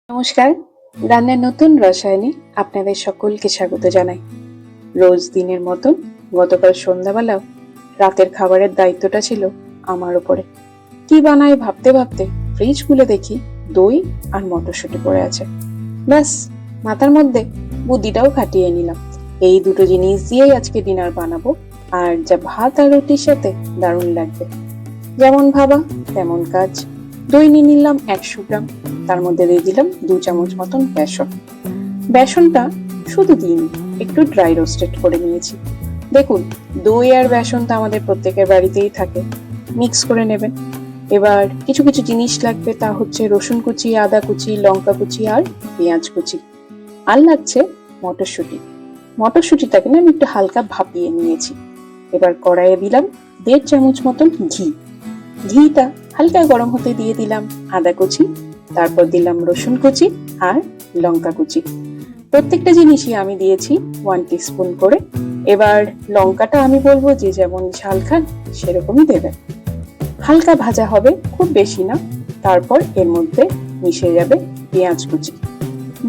নমস্কার, রান্নার নতুন রসায়নে আপনাদের সকলকে স্বাগত জানাই। রোজ দিনের মতন গতকাল সন্ধ্যাবেলাও রাতের খাবারের দায়িত্বটা ছিল আমার উপরে। কি বানায় ভাবতে ভাবতে ফ্রিজ খুলে দেখি দই আর মটরশুঁটি পড়ে আছে। ব্যাস, মাথার মধ্যে বুদ্ধিটাও খাটিয়ে নিলাম। এই দুটো জিনিস দিয়েই আজকে ডিনার বানাবো, আর যা ভাত আর রুটির সাথে দারুণ লাগবে। যেমন ভাবা তেমন কাজ। দই নিয়ে নিলাম 100 গ্রাম, তার মধ্যে দিয়ে দিলাম 2 চামচ মতন বেসন। বেসনটা শুধু দিইনি, একটু ড্রাই রোস্টেড করে নিয়েছি। দেখুন, দই আর বেসনটা আমাদের প্রত্যেকের বাড়িতেই থাকে, মিক্স করে নেবেন। এবার কিছু কিছু জিনিস লাগবে, তা হচ্ছে রসুন কুচি, আদা কুচি, লঙ্কা কুচি আর পেঁয়াজ কুচি। আর লাগছে মটরশুঁটি। মটরশুঁটিটাকে না আমি একটু হালকা ভাপিয়ে নিয়েছি। এবার কড়াইয়ে দিলাম 1.5 চামচ মতন ঘি। ঘিটা হালকা গরম হতে দিয়ে দিলাম আদা কুচি, তারপর দিলাম রসুন কুচি আর লঙ্কা কুচি। প্রত্যেকটা জিনিসই আমি দিয়েছি 1 টিস্পুন করে। এবার লঙ্কাটা আমি বলবো যে যেমন ঝাল খান সেরকমই দেবেন। হালকা ভাজা হবে, খুব বেশি না। তারপর এর মধ্যে মিশে যাবে পেঁয়াজ কুচি।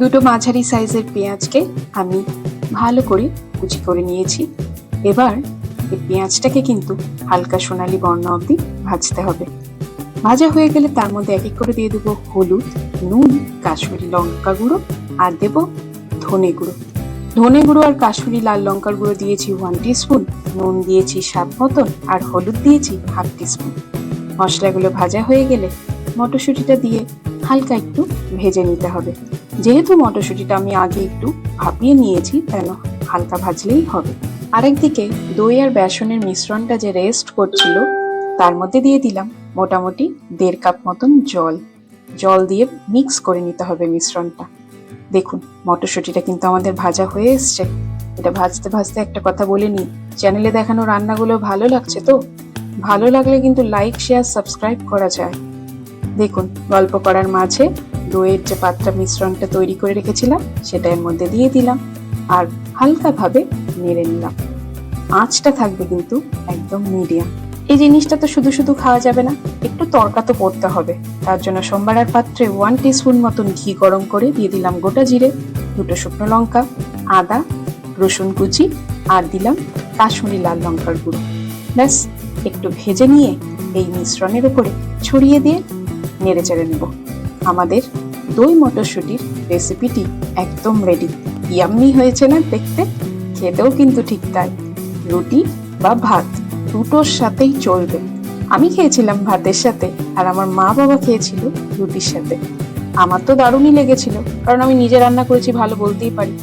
দুটো মাঝারি সাইজের পেঁয়াজকে আমি ভালো করে কুচি করে নিয়েছি। এবার এই পেঁয়াজটাকে কিন্তু হালকা সোনালী বর্ণ অবধি ভাজতে হবে। ভাজা হয়ে গেলে তার মধ্যে এক এক করে দিয়ে দেবো হলুদ, নুন, কাশ্মীরি লঙ্কা গুঁড়ো আর দেবো ধনে গুঁড়ো। ধনে গুঁড়ো আর কাশ্মীরি লাল লঙ্কার গুঁড়ো দিয়েছি 1 টিস্পুন, নুন দিয়েছি স্বাদ মতন আর হলুদ দিয়েছি 1/2 টিস্পুন। মশলাগুলো ভাজা হয়ে গেলে মটরশুঁটিটা দিয়ে হালকা একটু ভেজে নিতে হবে। যেহেতু মটরশুঁটিটা আমি আগে একটু ভাপিয়ে নিয়েছি, কেন হালকা ভাজলেই হবে। আরেকদিকে দই আর বেসনের মিশ্রণটা যে রেস্ট করছিল, তার মধ্যে দিয়ে দিলাম মোটামুটি 1.5 কাপ মতন জল দিয়ে মিক্স করে নিতে হবে মিশ্রণটা। দেখুন, মটরশুঁটিটা কিন্তু আমাদের ভাজা হয়ে এসছে। এটা ভাজতে ভাজতে একটা কথা বলে নিই, চ্যানেলে দেখানো রান্নাগুলো ভালো লাগছে তো? ভালো লাগলে কিন্তু লাইক, শেয়ার, সাবস্ক্রাইব করা যায়। দেখুন, গল্প করার মাঝে দইয়ের যে পাতলা মিশ্রণটা তৈরি করে রেখেছিলাম সেটা এর মধ্যে দিয়ে দিলাম আর হালকাভাবে নেড়ে নিলাম। আঁচটা থাকবে কিন্তু একদম মিডিয়াম। এই জিনিসটা তো শুধু শুধু খাওয়া যাবে না, একটু তড়কা তো পড়তে হবে। তার জন্য সোমবারের পাত্রে 1 টিস্পুন মতন ঘি গরম করে দিয়ে দিলাম গোটা জিরে, 2টো শুকনো লঙ্কা, আদা, রসুন কুচি আর দিলাম কাশ্মীরি লাল লঙ্কার গুঁড়ো। ব্যাস, একটু ভেজে নিয়ে এই মিশ্রণের উপরে ছড়িয়ে দিয়ে নেড়ে চেড়ে নেব। আমাদের দই মটরশুঁটির রেসিপিটি একদম রেডি। ইয়াম্মি হয়েছে না দেখতে? খেতেও কিন্তু ঠিক তাই। রুটি বা ভাত দুটোর সাথেই চলবে। আমি খেয়েছিলাম ভাতের সাথে, আর আমার মা বাবা খেয়েছিল রুটির সাথে। আমার তো দারুণই লেগেছিল, কারণ আমি নিজে রান্না করেছি, ভালো বলতেই পারি।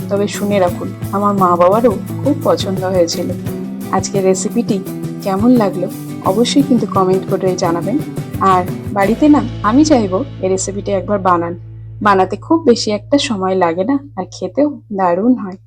তবে শুনে রাখুন, আমার মা বাবারও খুব পছন্দ হয়েছিল। আজকের রেসিপিটি কেমন লাগলো অবশ্যই কিন্তু কমেন্ট করে জানাবেন। আর বাড়িতে না, আমি চাইবো এই রেসিপিটি একবার বানাতে খুব বেশি একটা সময় লাগে না, আর খেতেও দারুণ হয়।